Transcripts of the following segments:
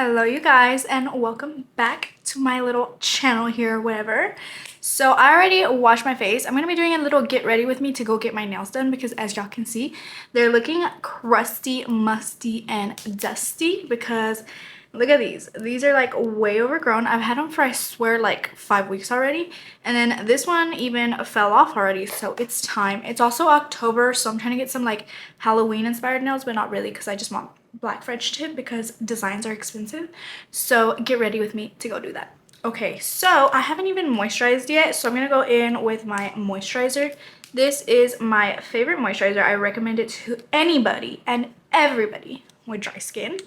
Hello you guys, and welcome back to my little channel here, whatever. So I already washed my face. I'm gonna be doing a little get ready with me to go get my nails done because as y'all can see, they're looking crusty, musty, and dusty because look at these. These are like way overgrown. I've had them for, I swear, like 5 weeks already, and then this one even fell off already, so it's time. It's also October, so I'm trying to get some like Halloween inspired nails, but not really because I just want black French tip because designs are expensive. So get ready with me to go do that. Okay, so I haven't even moisturized yet, so I'm gonna go in with my moisturizer. This is my favorite moisturizer. I recommend it to anybody and everybody with dry skin.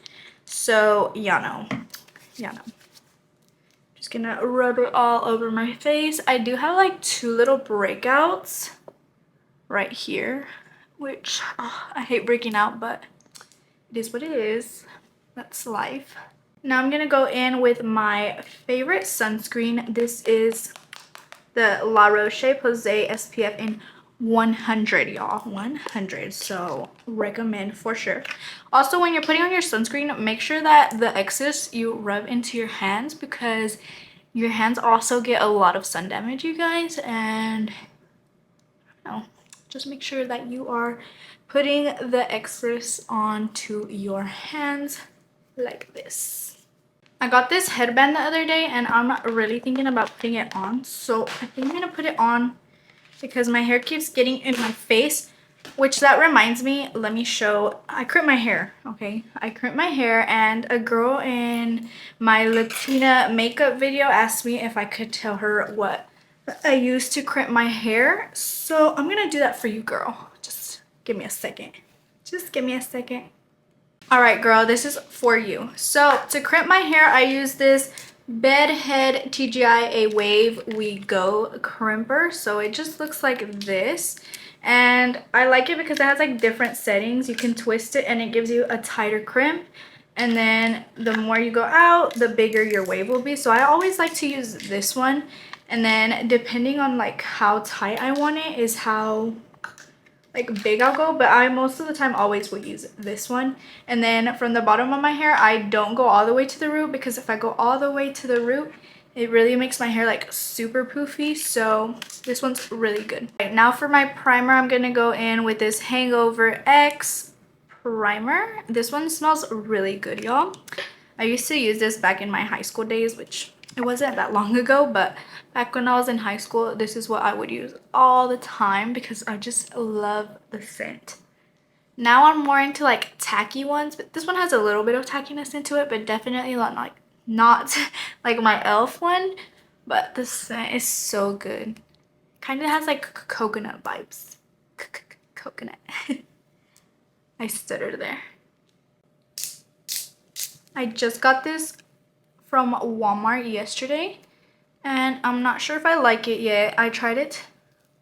So y'all know. Just gonna rub it all over my face. I do have like 2 little breakouts right here, which I hate breaking out, but it is what it is. That's life. Now I'm gonna go in with my favorite sunscreen. This is the La Roche-Posay SPF in 100, y'all. 100. So recommend for sure. Also, when you're putting on your sunscreen, make sure that the excess you rub into your hands because your hands also get a lot of sun damage, you guys. And just make sure that you are putting the excess onto your hands like this. I got this headband the other day and I'm really thinking about putting it on. So I think I'm gonna put it on because my hair keeps getting in my face, which that reminds me, let me show. I crimp my hair, okay? I crimp my hair, and a girl in my Latina makeup video asked me if I could tell her what I use to crimp my hair. So I'm gonna do that for you, girl. Just give me a second. Just give me a second. All right, girl, this is for you. So to crimp my hair, I use this Bedhead TGI Wave We Go crimper. So it just looks like this. And I like it because it has like different settings. You can twist it and it gives you a tighter crimp. And then the more you go out, the bigger your wave will be. So I always like to use this one. And then depending on like how tight I want it is how like big I'll go, but I most of the time always will use this one. And then from the bottom of my hair, I don't go all the way to the root because if I go all the way to the root, it really makes my hair like super poofy. So this one's really good. Right, now for my primer, I'm gonna go in with this Hangover X primer. This one smells really good, y'all. I used to use this back in my high school days, which it wasn't that long ago, but back when I was in high school, this is what I would use all the time because I just love the scent. Now I'm more into like tacky ones, but this one has a little bit of tackiness into it, but definitely not like my e.l.f. one, but the scent is so good. Kind of has like coconut vibes. Coconut. I stuttered there. I just got this from Walmart yesterday and I'm not sure if I like it yet. I tried it,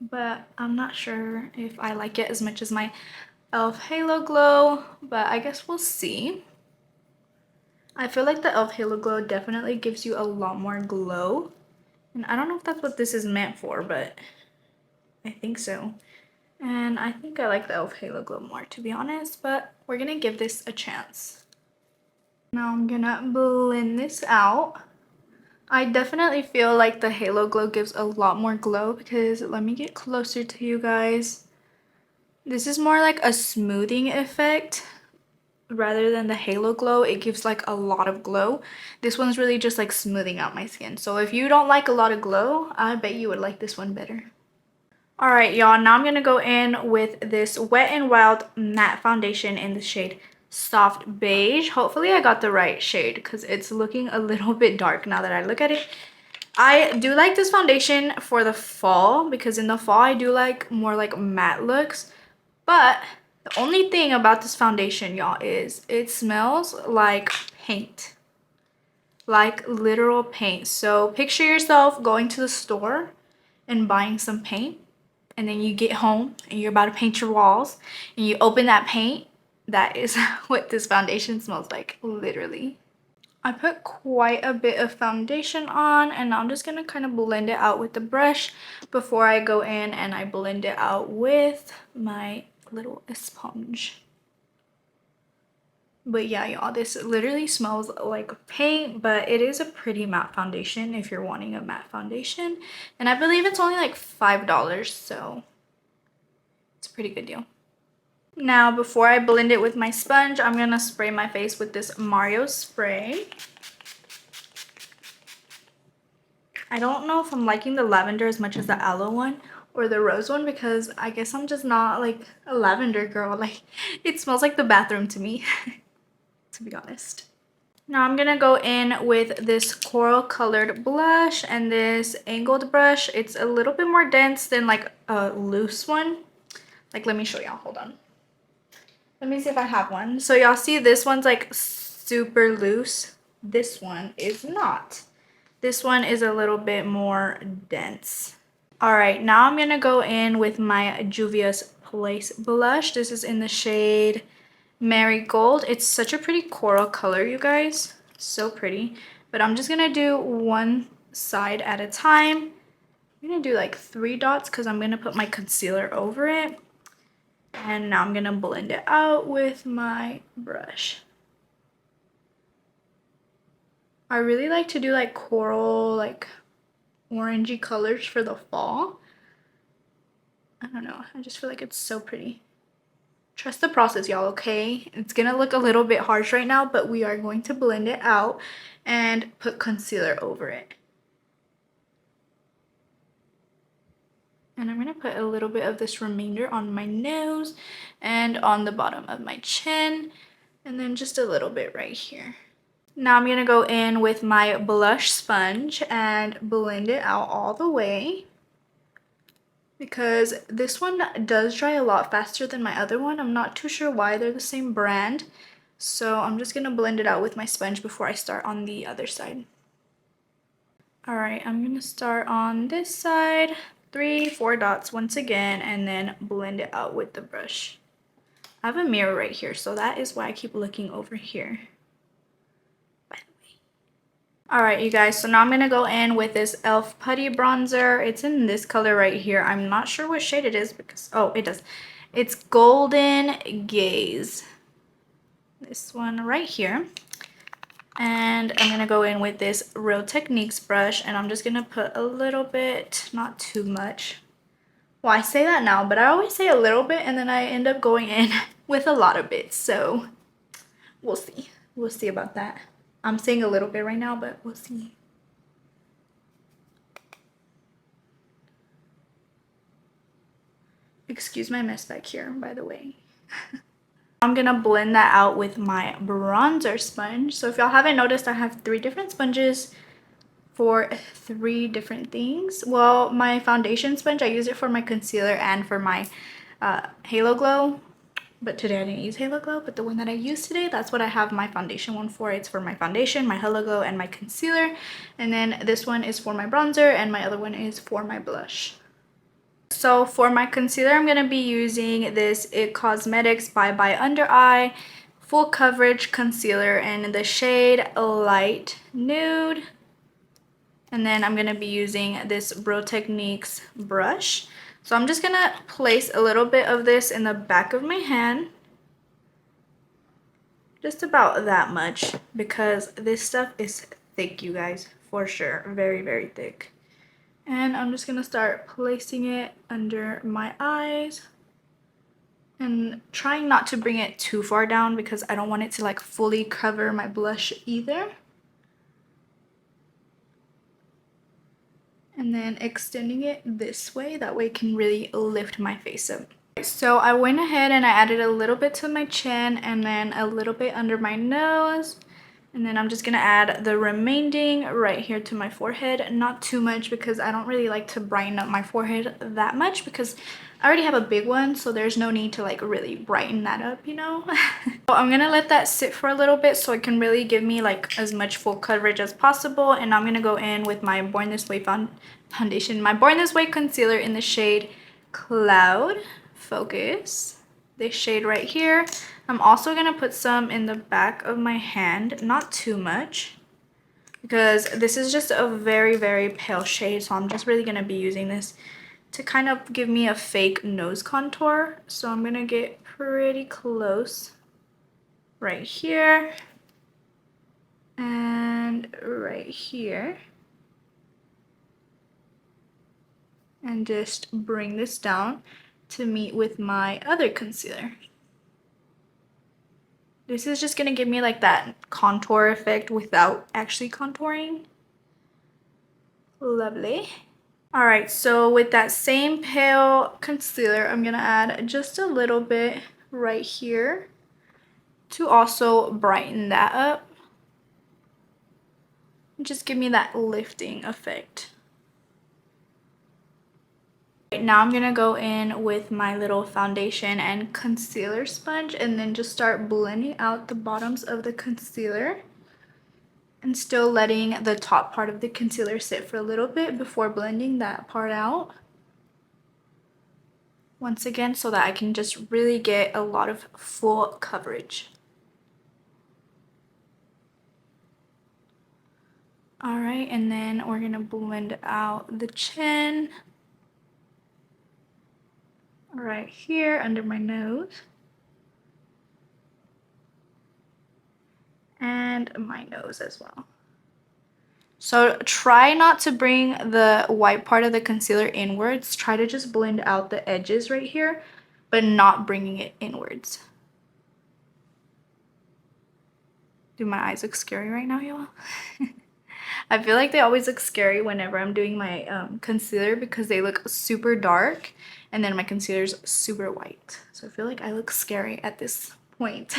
but I'm not sure if I like it as much as my e.l.f. Halo Glow, but I guess we'll see. I feel like the e.l.f. Halo Glow definitely gives you a lot more glow, and I don't know if that's what this is meant for, but I think so. And I think I like the e.l.f. Halo Glow more, to be honest, but we're gonna give this a chance. Now I'm gonna blend this out. I definitely feel like the Halo Glow gives a lot more glow because let me get closer to you guys. This is more like a smoothing effect rather than the Halo Glow. It gives like a lot of glow. This one's really just like smoothing out my skin. So if you don't like a lot of glow, I bet you would like this one better. All right, y'all, now I'm gonna go in with this Wet n Wild matte foundation in the shade Soft Beige. Hopefully I got the right shade because it's looking a little bit dark now that I look at it. I do like this foundation for the fall because in the fall I do like more like matte looks. But the only thing about this foundation, y'all, is it smells like paint. Like literal paint. So picture yourself going to the store and buying some paint. And then you get home and you're about to paint your walls. And you open that paint. That is what this foundation smells like, literally. I put quite a bit of foundation on and I'm just gonna kind of blend it out with the brush before I go in and I blend it out with my little sponge. But yeah, y'all, this literally smells like paint, but it is a pretty matte foundation if you're wanting a matte foundation. And I believe it's only like $5, so it's a pretty good deal. Now, before I blend it with my sponge, I'm gonna spray my face with this Mario spray. I don't know if I'm liking the lavender as much as the aloe one or the rose one, because I guess I'm just not like a lavender girl. Like, it smells like the bathroom to me, to be honest. Now I'm gonna go in with this coral colored blush and this angled brush. It's a little bit more dense than like a loose one. Like, let me show y'all, hold on. Let me see if I have one. So y'all see this one's like super loose. This one is not. This one is a little bit more dense. All right, now I'm gonna go in with my Juvia's Place blush. This is in the shade Marigold. It's such a pretty coral color, you guys. So pretty. But I'm just gonna do one side at a time. I'm gonna do like 3 dots because I'm gonna put my concealer over it. And now I'm gonna blend it out with my brush. I really like to do like coral, like orangey colors for the fall. I don't know, I just feel like it's so pretty. Trust the process, y'all, okay? It's gonna look a little bit harsh right now, but we are going to blend it out and put concealer over it. And I'm gonna put a little bit of this remainder on my nose and on the bottom of my chin, and then just a little bit right here. Now I'm gonna go in with my blush sponge and blend it out all the way, because this one does dry a lot faster than my other one. I'm not too sure why, they're the same brand. So I'm just gonna blend it out with my sponge before I start on the other side. All right, I'm gonna start on this side, 3-4 dots once again, and then blend it out with the brush. I have a mirror right here, so that is why I keep looking over here. All right, you guys, so now I'm gonna go in with this e.l.f. putty bronzer. It's in this color right here. I'm not sure what shade it is because, oh, it does. It's Golden Gaze. This one right here. And I'm gonna go in with this Real Techniques brush, and I'm just gonna put a little bit, not too much. Well, I say that now, but I always say a little bit and then I end up going in with a lot of bits, so we'll see. We'll see about that. I'm saying a little bit right now, but we'll see. Excuse my mess back here, by the way. I'm gonna blend that out with my bronzer sponge. So if y'all haven't noticed, I have 3 different sponges for 3 different things. Well, my foundation sponge, I use it for my concealer and for my Halo Glow. But today I didn't use Halo Glow, but the one that I used today, that's what I have my foundation one for. It's for my foundation, my Halo Glow, and my concealer. And then this one is for my bronzer, and my other one is for my blush. So for my concealer, I'm going to be using this IT Cosmetics Bye Bye Under Eye Full Coverage Concealer in the shade Light Nude. And then I'm going to be using this Real Techniques brush. So I'm just going to place a little bit of this in the back of my hand. Just about that much, because this stuff is thick, you guys, for sure. Very, very thick. And I'm just going to start placing it under my eyes. And trying not to bring it too far down because I don't want it to like fully cover my blush either. And then extending it this way, that way it can really lift my face up. So I went ahead and I added a little bit to my chin and then a little bit under my nose. And then I'm just gonna add the remaining right here to my forehead. Not too much because I don't really like to brighten up my forehead that much because I already have a big one, so there's no need to like really brighten that up, you know? So I'm gonna let that sit for a little bit so it can really give me like as much full coverage as possible. And I'm gonna go in with my Born This Way foundation, my Born This Way concealer in the shade Cloud Focus. This shade right here. I'm also gonna put some in the back of my hand, not too much, because this is just a very, very pale shade, so I'm just really gonna be using this to kind of give me a fake nose contour. So I'm gonna get pretty close right here and right here, and just bring this down to meet with my other concealer. This is just gonna give me like that contour effect without actually contouring. Lovely. All right, so with that same pale concealer, I'm gonna add just a little bit right here to also brighten that up. Just give me that lifting effect. Right, now I'm gonna go in with my little foundation and concealer sponge and then just start blending out the bottoms of the concealer and still letting the top part of the concealer sit for a little bit before blending that part out. Once again, so that I can just really get a lot of full coverage. All right, and then we're gonna blend out the chin right here under my nose and my nose as well. So try not to bring the white part of the concealer inwards. Try to just blend out the edges right here, but not bringing it inwards. Do my eyes look scary right now, y'all? I feel like they always look scary whenever I'm doing my concealer because they look super dark and then my concealer's super white. So I feel like I look scary at this point.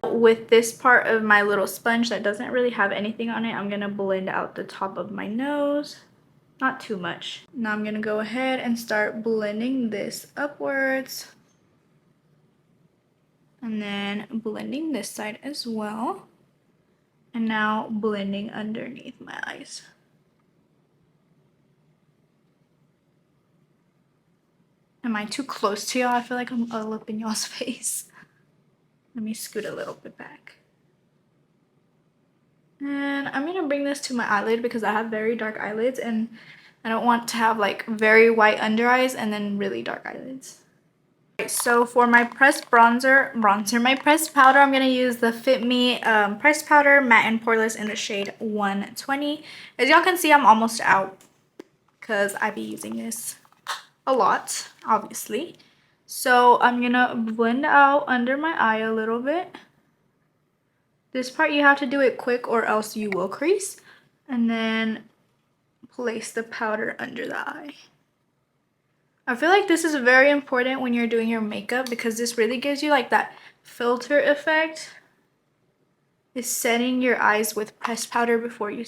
With this part of my little sponge that doesn't really have anything on it, I'm gonna blend out the top of my nose. Not too much. Now I'm gonna go ahead and start blending this upwards. And then blending this side as well. And now blending underneath my eyes. Am I too close to y'all? I feel like I'm all up in y'all's face. Let me scoot a little bit back. And I'm gonna bring this to my eyelid because I have very dark eyelids and I don't want to have like very white under eyes and then really dark eyelids. Okay, so for my pressed my pressed powder, I'm gonna use the Fit Me pressed powder matte and poreless in the shade 120. As y'all can see, I'm almost out because I be using this a lot, obviously. So I'm gonna blend out under my eye a little bit. This part you have to do it quick or else you will crease. And then place the powder under the eye. I feel like this is very important when you're doing your makeup because this really gives you like that filter effect. Is setting your eyes with pressed powder before you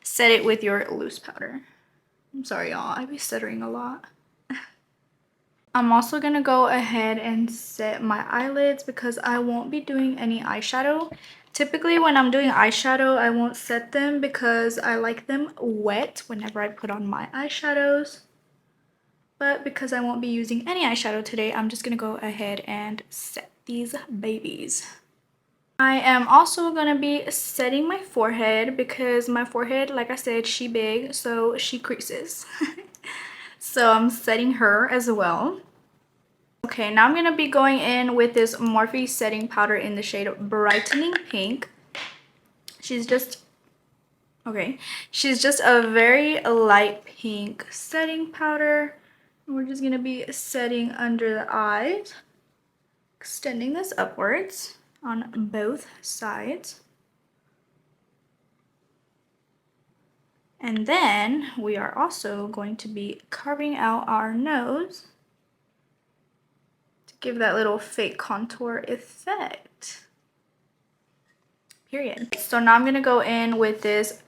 set it with your loose powder. I'm sorry y'all, I be stuttering a lot. I'm also gonna go ahead and set my eyelids because I won't be doing any eyeshadow. Typically when I'm doing eyeshadow, I won't set them because I like them wet whenever I put on my eyeshadows. But because I won't be using any eyeshadow today, I'm just gonna go ahead and set these babies. I am also gonna be setting my forehead because my forehead, like I said, she big, so she creases. So I'm setting her as well. Okay, now I'm going to be going in with this Morphe setting powder in the shade Brightening Pink. She's just a very light pink setting powder. We're just going to be setting under the eyes, extending this upwards on both sides. And then we are also going to be carving out our nose to give that little fake contour effect. Period. So now I'm going to go in with this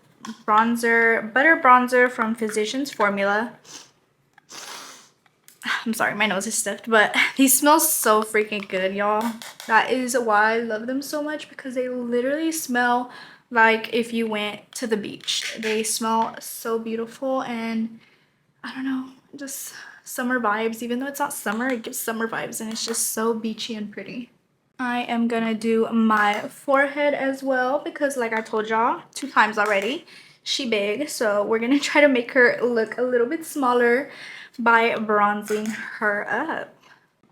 bronzer, butter bronzer from Physicians Formula. I'm sorry, my nose is stuffed, but these smell so freaking good, y'all. That is why I love them so much, because they literally smell like if you went to the beach. They smell so beautiful, and I don't know, just summer vibes. Even though it's not summer, it gives summer vibes, and it's just so beachy and pretty. I am gonna do my forehead as well because, like I told y'all 2 times already, she big, so we're gonna try to make her look a little bit smaller by bronzing her up.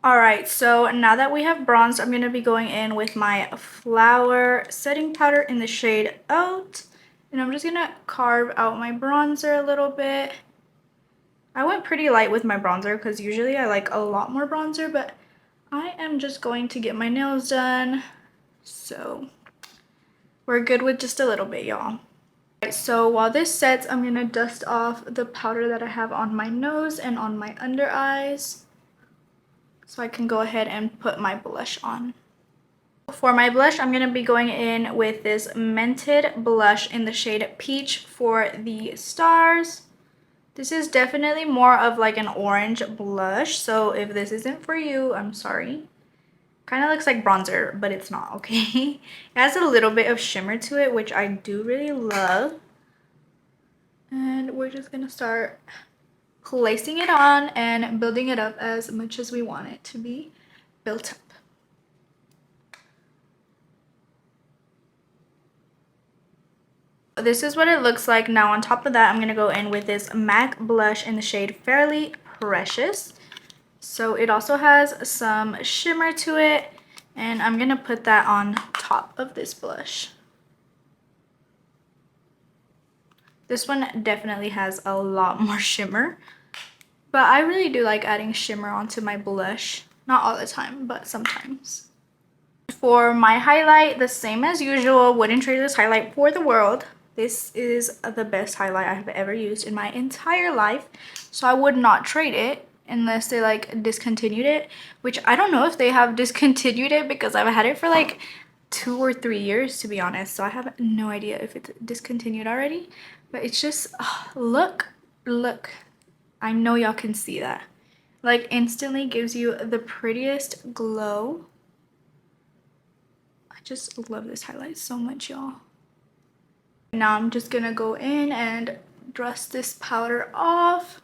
Alright, so now that we have bronzed, I'm going to be going in with my Flower setting powder in the shade Oat. And I'm just going to carve out my bronzer a little bit. I went pretty light with my bronzer because usually I like a lot more bronzer, but I am just going to get my nails done. So we're good with just a little bit, y'all. So while this sets, I'm going to dust off the powder that I have on my nose and on my under eyes, so I can go ahead and put my blush on. For my blush, I'm going to be going in with this Mented blush in the shade Peach for the stars. This is definitely more of like an orange blush, so if this isn't for you, I'm sorry. Kind of looks like bronzer, but it's not, okay? It has a little bit of shimmer to it, which I do really love. And we're just going to start placing it on and building it up as much as we want it to be built up. This is what it looks like. Now on top of that, I'm going to go in with this MAC blush in the shade Fairly Precious. So it also has some shimmer to it, and I'm going to put that on top of this blush. This one definitely has a lot more shimmer, but I really do like adding shimmer onto my blush. Not all the time, but sometimes. For my highlight, the same as usual, wouldn't trade this highlight for the world. This is the best highlight I have ever used in my entire life, so I would not trade it unless they like discontinued it, which I don't know if they have discontinued it because I've had it for like 2 or 3 years, to be honest, so I have no idea if it's discontinued already. But it's just look, I know y'all can see that, like instantly gives you the prettiest glow. I just love this highlight so much, y'all. Now I'm just gonna go in and dust this powder off.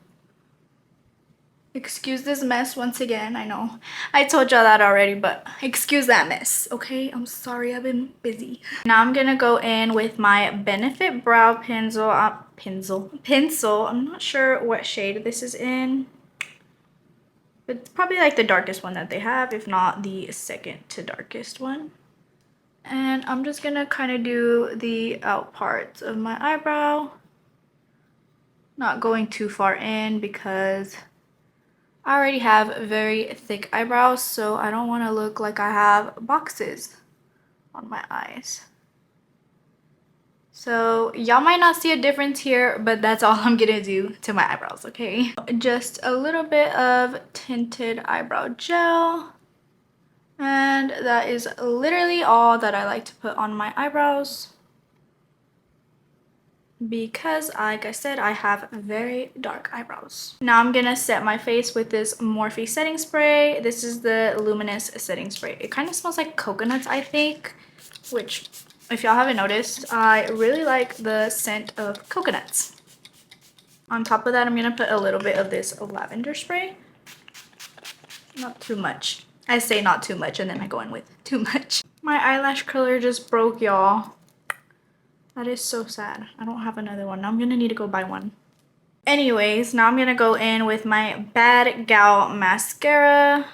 Excuse this mess once again. I know I told y'all that already, but excuse that mess, okay? I'm sorry, I've been busy. Now I'm gonna go in with my Benefit Brow Pencil. I'm not sure what shade this is in, but it's probably like the darkest one that they have, if not the second to darkest one. And I'm just gonna kind of do the out parts of my eyebrow. Not going too far in because I already have very thick eyebrows, so I don't want to look like I have boxes on my eyes. So y'all might not see a difference here, but that's all I'm gonna do to my eyebrows, okay? Just a little bit of tinted eyebrow gel. And that is literally all that I like to put on my eyebrows, because like I said, I have very dark eyebrows. Now I'm gonna set my face with this Morphe setting spray. This is the Luminous setting spray. It kind of smells like coconuts, I think, which if y'all haven't noticed, I really like the scent of coconuts. On top of that, I'm gonna put a little bit of this lavender spray. Not too much. I say not too much and then I go in with too much. My eyelash curler just broke, y'all. That is so sad. I don't have another one. I'm gonna need to go buy one. Anyways, now I'm gonna go in with my Bad Gal mascara.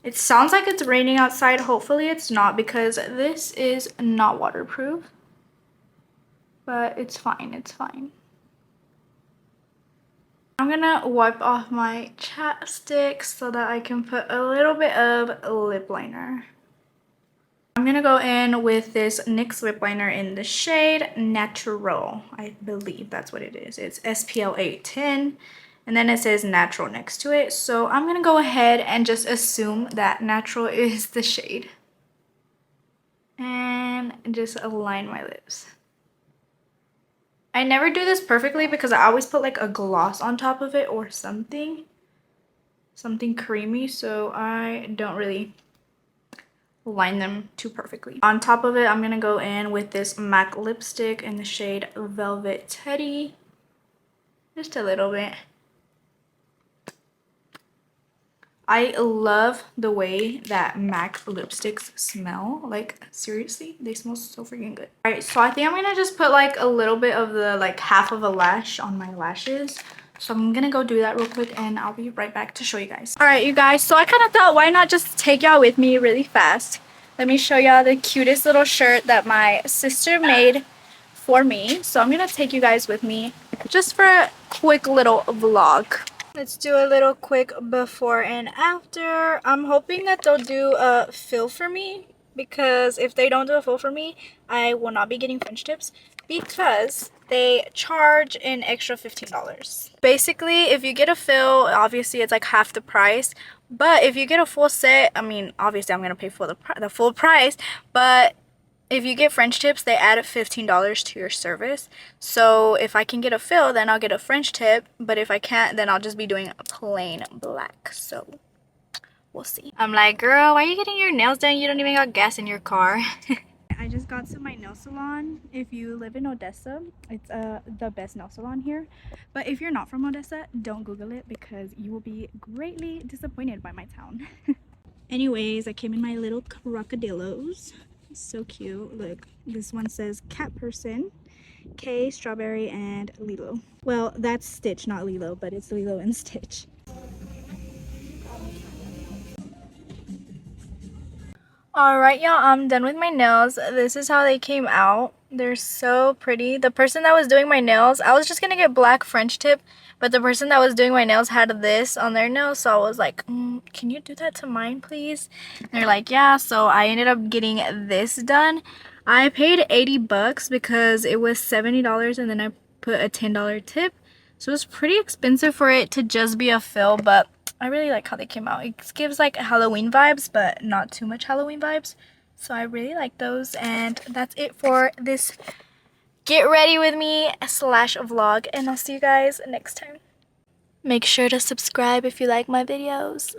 It sounds like it's raining outside. Hopefully it's not, because this is not waterproof. But it's fine, it's fine. I'm gonna wipe off my chapstick so that I can put a little bit of lip liner. I'm gonna go in with this NYX lip liner in the shade Natural. I believe that's what it is. It's SPL 810, and then it says Natural next to it. So I'm gonna go ahead and just assume that Natural is the shade. And just align my lips. I never do this perfectly because I always put like a gloss on top of it or something creamy, so I don't really line them too perfectly. On top of it, I'm gonna go in with this MAC lipstick in the shade Velvet Teddy, just a little bit. I love the way that MAC lipsticks smell. Like, seriously, they smell so freaking good. Alright, so I think I'm gonna just put like a little bit of the, like half of a lash on my lashes So I'm gonna go do that real quick and I'll be right back to show you guys. Alright you guys, so I kind of thought why not just take y'all with me really fast. Let me show y'all the cutest little shirt that my sister made for me. So I'm gonna take you guys with me just for a quick little vlog. Let's do a little quick before and after. I'm hoping that they'll do a fill for me, because if they don't do a fill for me, I will not be getting French tips because they charge an extra $15. Basically, if you get a fill, obviously it's like half the price. But if you get a full set, I mean, obviously I'm gonna pay for the full price, but if you get French tips, they add $15 to your service. So if I can get a fill, then I'll get a French tip. But if I can't, then I'll just be doing a plain black. So we'll see. I'm like, girl, why are you getting your nails done? You don't even got gas in your car. I just got to my nail salon. If you live in Odessa, it's the best nail salon here. But if you're not from Odessa, don't Google it because you will be greatly disappointed by my town. Anyways, I came in my little crocodillos. So cute. Look, this one says cat person, K, strawberry, and Lilo. Well, that's Stitch, not Lilo, but it's Lilo and Stitch. Alright y'all, I'm done with my nails. This is how they came out. They're so pretty. The person that was doing my nails, I was just gonna get black French tip, but the person that was doing my nails had this on their nails, so I was like, can you do that to mine please? And they're like, yeah, so I ended up getting this done. I paid 80 bucks because it was $70 and then I put a $10 tip. So it was pretty expensive for it to just be a fill, but I really like how they came out. It gives like Halloween vibes, but not too much Halloween vibes. So I really like those. And that's it for this get ready with me / vlog. And I'll see you guys next time. Make sure to subscribe if you like my videos.